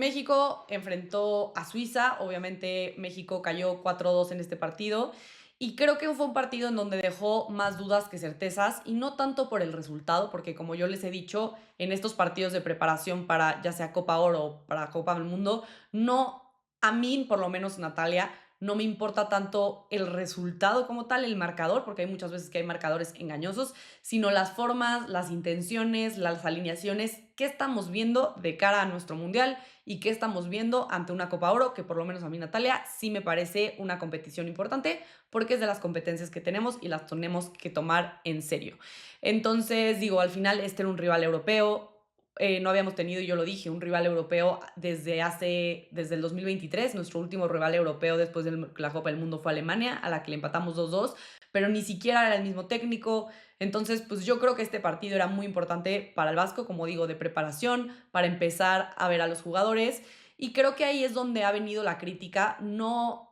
México enfrentó a Suiza, obviamente México cayó 4-2 en este partido y creo que fue un partido en donde dejó más dudas que certezas y no tanto por el resultado, porque como yo les he dicho, en estos partidos de preparación para ya sea Copa Oro o para Copa del Mundo, no, a mí por lo menos Natalia, no me importa tanto el resultado como tal, el marcador, porque hay muchas veces que hay marcadores engañosos, sino las formas, las intenciones, las alineaciones, qué estamos viendo de cara a nuestro mundial y qué estamos viendo ante una Copa Oro, que por lo menos a mí, Natalia, sí me parece una competición importante porque es de las competencias que tenemos y las tenemos que tomar en serio. Entonces, digo, al final este era un rival europeo. No habíamos tenido, yo lo dije, un rival europeo desde el 2023. Nuestro último rival europeo después de la Copa del Mundo fue Alemania, a la que le empatamos 2-2, pero ni siquiera era el mismo técnico. Entonces, pues yo creo que este partido era muy importante para el Vasco, como digo, de preparación, para empezar a ver a los jugadores. Y creo que ahí es donde ha venido la crítica, no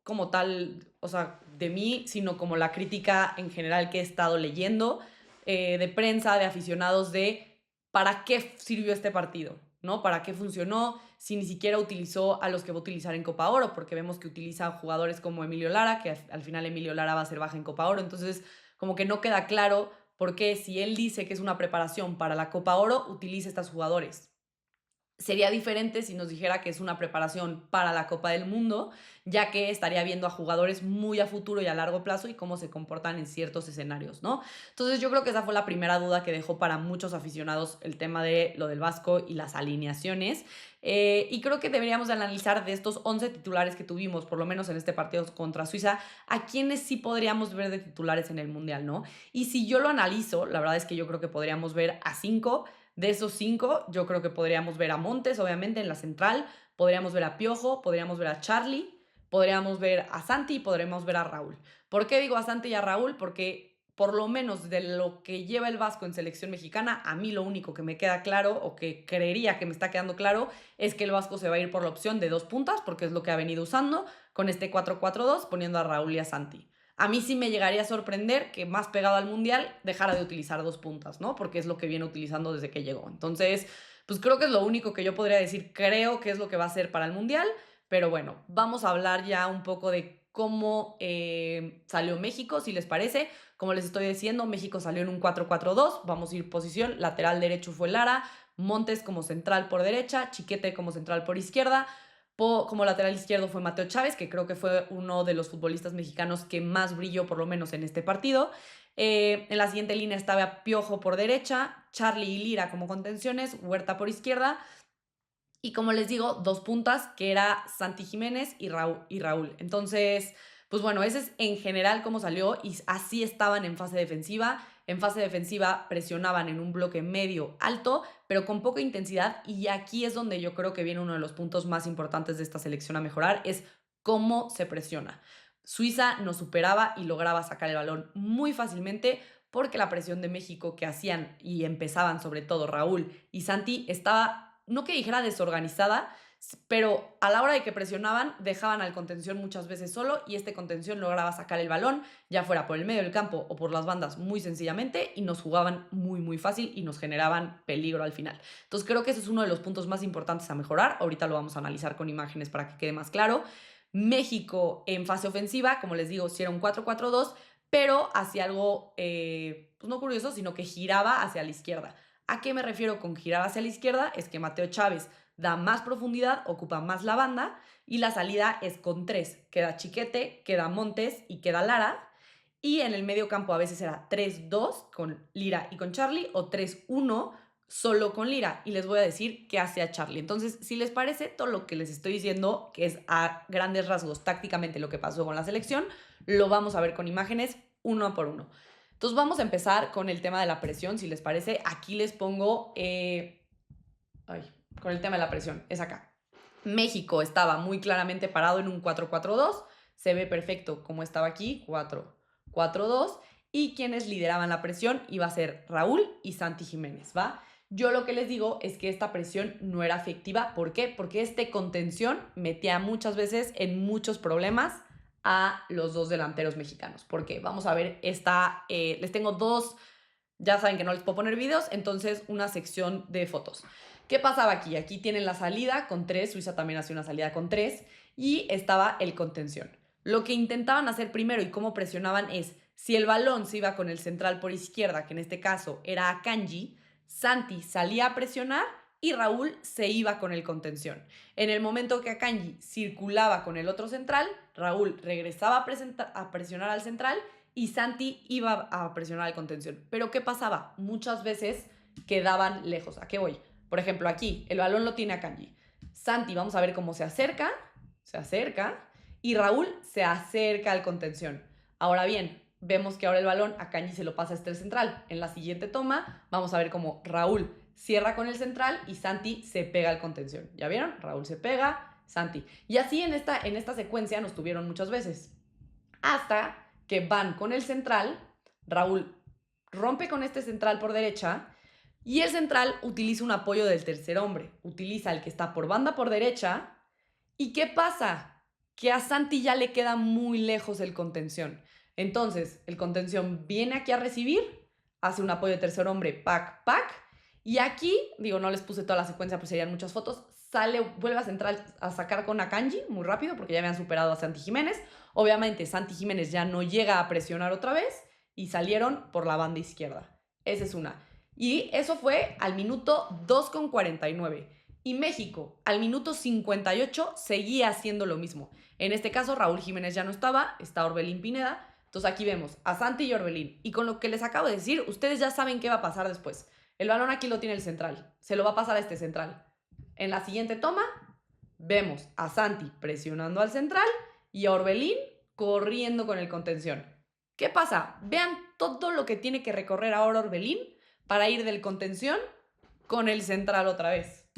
como tal, o sea, de mí, sino como la crítica en general que he estado leyendo, de prensa, de aficionados, de para qué sirvió este partido, ¿no? ¿Para qué funcionó? Si ni siquiera utilizó a los que va a utilizar en Copa Oro, porque vemos que utiliza jugadores como Emilio Lara, que al final Emilio Lara va a ser baja en Copa Oro. Entonces, como que no queda claro por qué si él dice que es una preparación para la Copa Oro, utiliza estos jugadores. Sería diferente si nos dijera que es una preparación para la Copa del Mundo, ya que estaría viendo a jugadores muy a futuro y a largo plazo y cómo se comportan en ciertos escenarios, ¿no? Entonces yo creo que esa fue la primera duda que dejó para muchos aficionados el tema de lo del Vasco y las alineaciones. Y creo que deberíamos de analizar de estos 11 titulares que tuvimos, por lo menos en este partido contra Suiza, a quienes sí podríamos ver de titulares en el Mundial, ¿no? Y si yo lo analizo, la verdad es que yo creo que podríamos ver a 5. De esos 5, yo creo que podríamos ver a Montes, obviamente, en la central, podríamos ver a Piojo, podríamos ver a Charlie, podríamos ver a Santi y podríamos ver a Raúl. ¿Por qué digo a Santi y a Raúl? Porque por lo menos de lo que lleva el Vasco en selección mexicana, a mí lo único que me queda claro o que creería que me está quedando claro es que el Vasco se va a ir por la opción de 2 puntas, porque es lo que ha venido usando con este 4-4-2, poniendo a Raúl y a Santi. A mí sí me llegaría a sorprender que más pegado al Mundial dejara de utilizar 2 puntas, ¿no? Porque es lo que viene utilizando desde que llegó. Entonces, pues creo que es lo único que yo podría decir, creo que es lo que va a hacer para el Mundial. Pero bueno, vamos a hablar ya un poco de cómo salió México, si les parece. Como les estoy diciendo, México salió en un 4-4-2. Vamos a ir posición. Lateral derecho fue Lara, Montes como central por derecha, Chiquete como central por izquierda. Como lateral izquierdo fue Mateo Chávez, que creo que fue uno de los futbolistas mexicanos que más brilló, por lo menos en este partido. En la siguiente línea estaba Piojo por derecha, Charlie y Lira como contenciones, Huerta por izquierda. Y como les digo, 2 puntas, que era Santi Jiménez y Raúl. Entonces, pues bueno, ese es en general cómo salió y así estaban en fase defensiva. En fase defensiva presionaban en un bloque medio alto, pero con poca intensidad. Y aquí es donde yo creo que viene uno de los puntos más importantes de esta selección a mejorar, es cómo se presiona. Suiza nos superaba y lograba sacar el balón muy fácilmente porque la presión de México que hacían y empezaban sobre todo Raúl y Santi estaba, no que dijera desorganizada, pero a la hora de que presionaban dejaban al contención muchas veces solo y este contención lograba sacar el balón, ya fuera por el medio del campo o por las bandas muy sencillamente, y nos jugaban muy muy fácil y nos generaban peligro al final. Entonces creo que ese es uno de los puntos más importantes a mejorar. Ahorita lo vamos a analizar con imágenes para que quede más claro. México en fase ofensiva, como les digo, sí era un 4-4-2, pero hacia algo, pues no curioso, sino que giraba hacia la izquierda. ¿A qué me refiero con girar hacia la izquierda? Es que Mateo Chávez da más profundidad, ocupa más la banda y la salida es con 3. Queda Chiquete, queda Montes y queda Lara. Y en el medio campo a veces era 3-2 con Lira y con Charlie o 3-1 solo con Lira. Y les voy a decir qué hace a Charlie. Entonces, si les parece todo lo que les estoy diciendo, que es a grandes rasgos tácticamente lo que pasó con la selección, lo vamos a ver con imágenes uno por uno. Entonces vamos a empezar con el tema de la presión, si les parece. Aquí les pongo, con el tema de la presión, es acá. México estaba muy claramente parado en un 4-4-2, se ve perfecto como estaba aquí, 4-4-2, y quienes lideraban la presión iba a ser Raúl y Santi Jiménez, ¿va? Yo lo que les digo es que esta presión no era efectiva. ¿Por qué? Porque este contención metía muchas veces en muchos problemas a los dos delanteros mexicanos. ¿Por qué? Vamos a ver les tengo dos, ya saben que no les puedo poner videos, entonces una sección de fotos. ¿Qué pasaba aquí? Aquí tienen la salida con 3, Suiza también hace una salida con 3 y estaba el contención. Lo que intentaban hacer primero y cómo presionaban es, si el balón se iba con el central por izquierda, que en este caso era Akanji, Santi salía a presionar y Raúl se iba con el contención. En el momento que Akanji circulaba con el otro central, Raúl regresaba a presionar al central y Santi iba a presionar al contención. Pero ¿qué pasaba? Muchas veces quedaban lejos. ¿A qué voy? Por ejemplo, aquí el balón lo tiene Akanji. Santi, vamos a ver cómo se acerca y Raúl se acerca al contención. Ahora bien, vemos que ahora el balón Akanji se lo pasa a este central. En la siguiente toma vamos a ver cómo Raúl cierra con el central y Santi se pega al contención. ¿Ya vieron? Raúl se pega, Santi. Y así en esta secuencia nos tuvieron muchas veces. Hasta que van con el central, Raúl rompe con este central por derecha y el central utiliza un apoyo del tercer hombre. Utiliza el que está por banda por derecha. ¿Y qué pasa? Que a Santi ya le queda muy lejos el contención. Entonces, el contención viene aquí a recibir, hace un apoyo de tercer hombre, pack, pack. Y aquí, digo, no les puse toda la secuencia, pues serían muchas fotos. Sale, vuelve a central a sacar con Akanji muy rápido porque ya habían superado a Santi Jiménez. Obviamente, Santi Jiménez ya no llega a presionar otra vez y salieron por la banda izquierda. Esa es una. Y eso fue al minuto 2:49. Y México, al minuto 58, seguía haciendo lo mismo. En este caso, Raúl Jiménez ya no estaba, está Orbelín Pineda. Entonces aquí vemos a Santi y Orbelín. Y con lo que les acabo de decir, ustedes ya saben qué va a pasar después. El balón aquí lo tiene el central. Se lo va a pasar a este central. En la siguiente toma, vemos a Santi presionando al central y a Orbelín corriendo con el contención. ¿Qué pasa? Vean todo lo que tiene que recorrer ahora Orbelín para ir del contención con el central otra vez.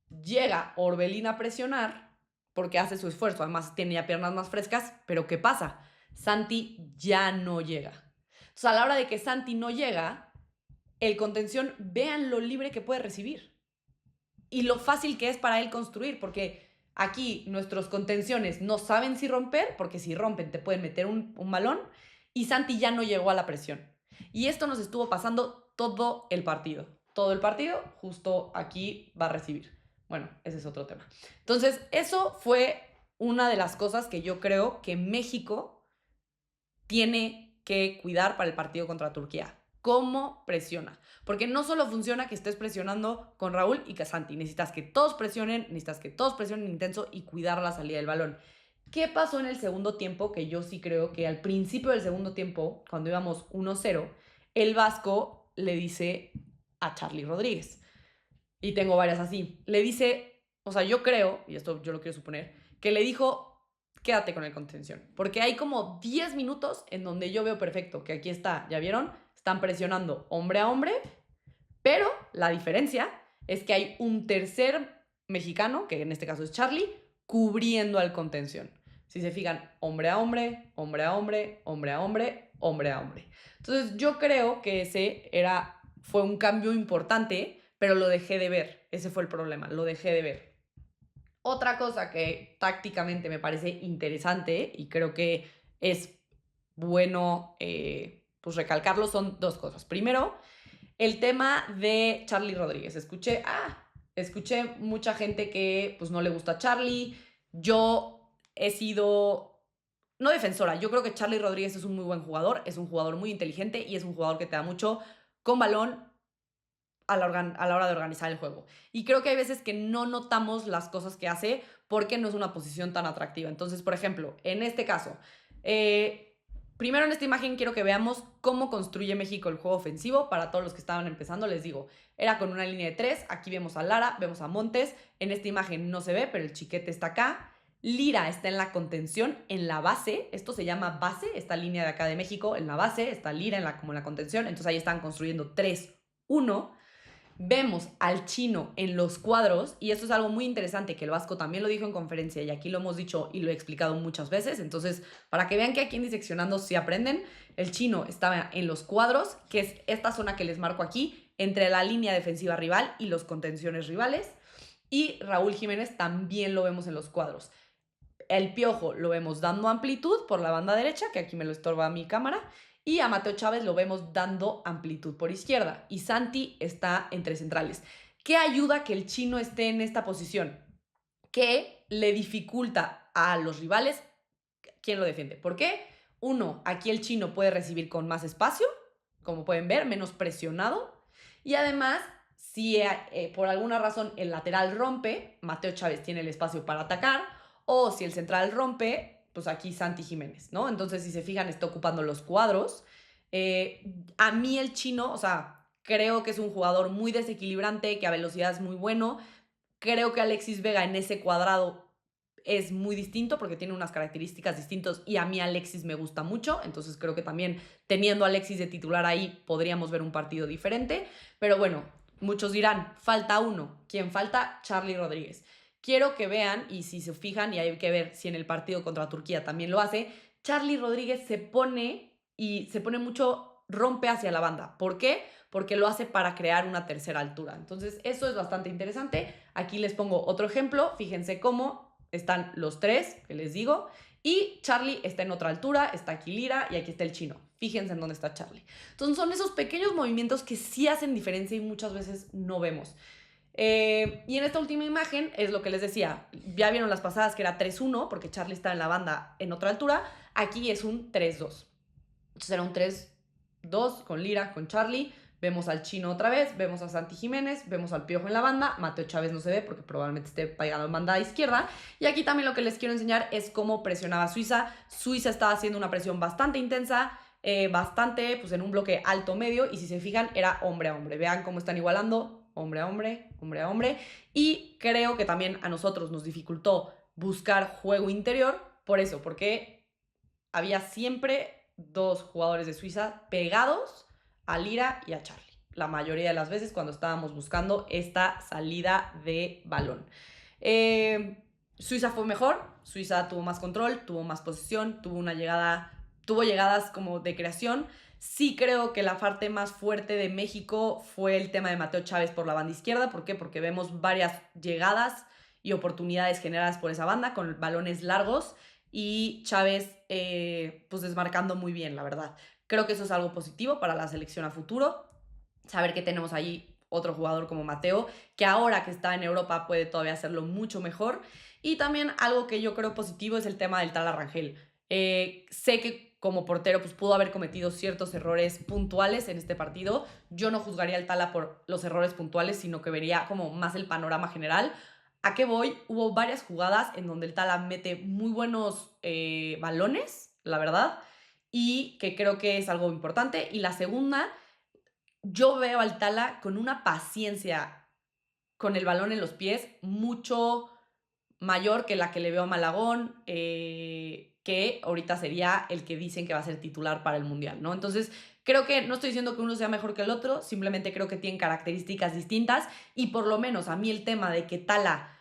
Llega Orbelín a presionar porque hace su esfuerzo. Además, tiene ya piernas más frescas. Pero ¿qué pasa? Santi ya no llega. Entonces, a la hora de que Santi no llega, el contención, vean lo libre que puede recibir. Y lo fácil que es para él construir. Porque aquí nuestros contenciones no saben si romper. Porque si rompen te pueden meter un balón. Y Santi ya no llegó a la presión. Y esto nos estuvo pasando todo el partido. Todo el partido, justo aquí va a recibir. Bueno, ese es otro tema. Entonces, eso fue una de las cosas que yo creo que México tiene que cuidar para el partido contra Turquía. ¿Cómo presiona? Porque no solo funciona que estés presionando con Raúl y Santi. Necesitas que todos presionen intenso y cuidar la salida del balón. ¿Qué pasó en el segundo tiempo? Que yo sí creo que al principio del segundo tiempo, cuando íbamos 1-0, el Vasco le dice a Charly Rodríguez, y tengo varias así, le dice, o sea, yo creo, y esto yo lo quiero suponer, que le dijo, quédate con el contención. Porque hay como 10 minutos en donde yo veo perfecto, que aquí está, ¿ya vieron? Están presionando hombre a hombre, pero la diferencia es que hay un tercer mexicano, que en este caso es Charly, cubriendo al contención. Si se fijan, hombre a hombre, hombre a hombre, hombre a hombre, hombre a hombre. Entonces yo creo que fue un cambio importante, pero lo dejé de ver. Ese fue el problema, lo dejé de ver. Otra cosa que tácticamente me parece interesante y creo que es bueno pues recalcarlo son dos cosas. Primero, el tema de Charly Rodríguez. Escuché mucha gente que pues no le gusta a Charly. Yo he sido, no defensora, yo creo que Charly Rodríguez es un muy buen jugador, es un jugador muy inteligente y es un jugador que te da mucho con balón a la hora de organizar el juego. Y creo que hay veces que no notamos las cosas que hace porque no es una posición tan atractiva. Entonces, por ejemplo, en este caso, primero en esta imagen quiero que veamos cómo construye México el juego ofensivo. Para todos los que estaban empezando, les digo, era con una línea de 3. Aquí vemos a Lara, vemos a Montes. En esta imagen no se ve, pero el chiquete está acá. Lira está en la contención, en la base. Esto se llama base, esta línea de acá de México. En la base está Lira como en la contención. Entonces ahí están construyendo 3-1. Vemos al chino en los cuadros, y esto es algo muy interesante que el Vasco también lo dijo en conferencia y aquí lo hemos dicho y lo he explicado muchas veces. Entonces, para que vean que aquí en Diseccionando sí aprenden, el chino estaba en los cuadros, que es esta zona que les marco aquí, entre la línea defensiva rival y los contenciones rivales. Y Raúl Jiménez también lo vemos en los cuadros. El Piojo lo vemos dando amplitud por la banda derecha, que aquí me lo estorba mi cámara, Y a Mateo Chávez lo vemos dando amplitud por izquierda. Y Santi está entre centrales. ¿Qué ayuda que el chino esté en esta posición? Que le dificulta a los rivales quién lo defiende. ¿Por qué? Uno, aquí el chino puede recibir con más espacio, como pueden ver, menos presionado. Y además, si por alguna razón el lateral rompe, Mateo Chávez tiene el espacio para atacar. O si el central rompe, pues aquí Santi Jiménez, ¿no? Entonces, si se fijan, está ocupando los cuadros. A mí el chino, o sea, creo que es un jugador muy desequilibrante, que a velocidad es muy bueno. Creo que Alexis Vega en ese cuadrado es muy distinto porque tiene unas características distintas y a mí Alexis me gusta mucho, entonces creo que también teniendo a Alexis de titular ahí podríamos ver un partido diferente, pero bueno, muchos dirán, falta uno, ¿quién falta? Charly Rodríguez. Quiero que vean, y si se fijan, y hay que ver si en el partido contra Turquía también lo hace, Charly Rodríguez se pone mucho, rompe hacia la banda. ¿Por qué? Porque lo hace para crear una tercera altura. Entonces, eso es bastante interesante. Aquí les pongo otro ejemplo. Fíjense cómo están los tres, que les digo, y Charly está en otra altura, está aquí Lira y aquí está el chino. Fíjense en dónde está Charly. Entonces, son esos pequeños movimientos que sí hacen diferencia y muchas veces no vemos. Y en esta última imagen es lo que les decía. Ya vieron las pasadas que era 3-1 porque Charly está en la banda en otra altura. Aquí es un 3-2. Entonces era un 3-2 con Lira, con Charly. Vemos al chino otra vez, vemos a Santi Jiménez, vemos al Piojo en la banda. Mateo Chávez no se ve porque probablemente esté pegado en banda izquierda. Y aquí también lo que les quiero enseñar es cómo presionaba Suiza. Suiza estaba haciendo una presión bastante intensa, bastante pues en un bloque alto-medio. Y si se fijan, era hombre a hombre. Vean cómo están igualando, hombre a hombre, hombre a hombre. Y creo que también a nosotros nos dificultó buscar juego interior por eso, porque había siempre dos jugadores de Suiza pegados a Lira y a Charly. La mayoría de las veces cuando estábamos buscando esta salida de balón. Suiza fue mejor, Suiza tuvo más control, tuvo más posesión, tuvo llegadas como de creación. Sí creo que la parte más fuerte de México fue el tema de Mateo Chávez por la banda izquierda. ¿Por qué? Porque vemos varias llegadas y oportunidades generadas por esa banda con balones largos y Chávez pues desmarcando muy bien, la verdad. Creo que eso es algo positivo para la selección a futuro, saber que tenemos ahí otro jugador como Mateo, que ahora que está en Europa puede todavía hacerlo mucho mejor. Y también algo que yo creo positivo es el tema del Tala Rangel. Sé que como portero pues pudo haber cometido ciertos errores puntuales en este partido. Yo no juzgaría al Tala por los errores puntuales, sino que vería como más el panorama general. ¿A qué voy? Hubo varias jugadas en donde el Tala mete muy buenos balones, la verdad, y que creo que es algo importante. Y la segunda, yo veo al Tala con una paciencia con el balón en los pies mucho mayor que la que le veo a Malagón, que ahorita sería el que dicen que va a ser titular para el Mundial, ¿no? Entonces, creo que no estoy diciendo que uno sea mejor que el otro, simplemente creo que tienen características distintas y por lo menos a mí el tema de que Tala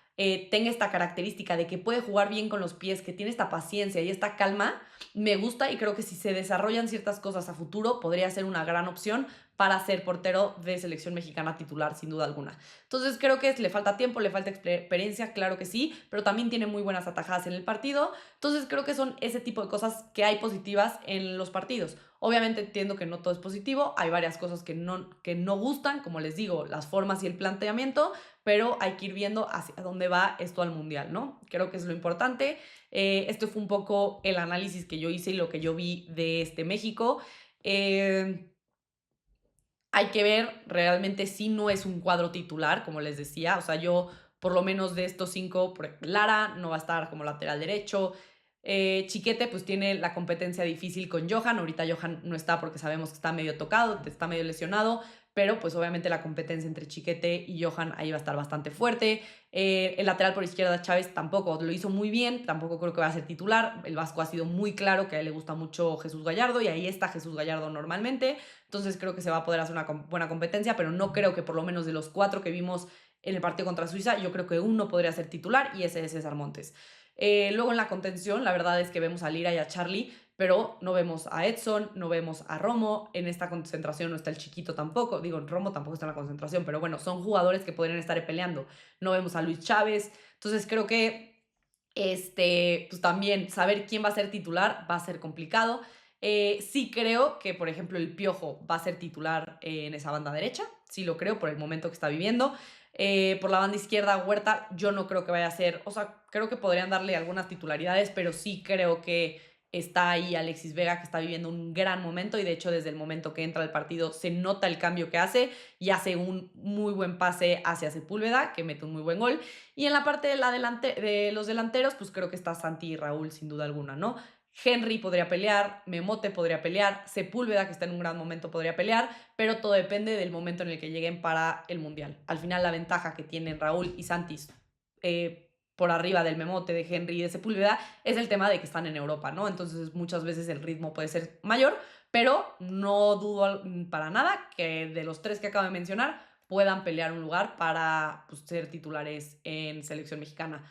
tenga esta característica de que puede jugar bien con los pies, que tiene esta paciencia y esta calma, me gusta y creo que si se desarrollan ciertas cosas a futuro podría ser una gran opción para ser portero de selección mexicana titular, sin duda alguna. Entonces creo que le falta tiempo, le falta experiencia, claro que sí, pero también tiene muy buenas atajadas en el partido. Entonces creo que son ese tipo de cosas que hay positivas en los partidos. Obviamente entiendo que no todo es positivo, hay varias cosas que no gustan, como les digo, las formas y el planteamiento, pero hay que ir viendo hacia dónde va esto al Mundial, ¿no? Creo que es lo importante. Esto fue un poco el análisis que yo hice y lo que yo vi de este México. Hay que ver realmente si no es un cuadro titular, como les decía. O sea, yo por lo menos de estos cinco, Lara no va a estar como lateral derecho. Chiquete pues tiene la competencia difícil con Johan. Ahorita Johan no está porque sabemos que está medio tocado, está medio lesionado, pero pues obviamente la competencia entre Chiquete y Johan ahí va a estar bastante fuerte. El lateral por izquierda Chávez tampoco lo hizo muy bien, tampoco creo que va a ser titular. El Vasco ha sido muy claro que a él le gusta mucho Jesús Gallardo y ahí está Jesús Gallardo normalmente. Entonces creo que se va a poder hacer una buena competencia, pero no creo que por lo menos de los cuatro que vimos en el partido contra Suiza, yo creo que uno podría ser titular y ese es César Montes. Luego en la contención, la verdad es que vemos a Lira y a Charly, pero no vemos a Edson, no vemos a Romo. En esta concentración no está el chiquito tampoco. Digo, Romo tampoco está en la concentración, pero bueno, son jugadores que podrían estar peleando. No vemos a Luis Chávez. Entonces creo que pues también saber quién va a ser titular va a ser complicado. Sí creo que, por ejemplo, el Piojo va a ser titular en esa banda derecha, sí lo creo por el momento que está viviendo. Por la banda izquierda, Huerta, yo no creo que vaya a ser, o sea, creo que podrían darle algunas titularidades, pero sí creo que está ahí Alexis Vega, que está viviendo un gran momento y de hecho desde el momento que entra al partido se nota el cambio que hace y hace un muy buen pase hacia Sepúlveda, que mete un muy buen gol. Y en la parte de los delanteros, pues creo que está Santi y Raúl sin duda alguna, ¿no? Henry podría pelear, Memote podría pelear, Sepúlveda, que está en un gran momento, podría pelear, pero todo depende del momento en el que lleguen para el Mundial. Al final, la ventaja que tienen Raúl y Santis por arriba del Memote, de Henry y de Sepúlveda es el tema de que están en Europa, ¿no? Entonces, muchas veces el ritmo puede ser mayor, pero no dudo para nada que de los tres que acabo de mencionar puedan pelear un lugar para pues, ser titulares en selección mexicana.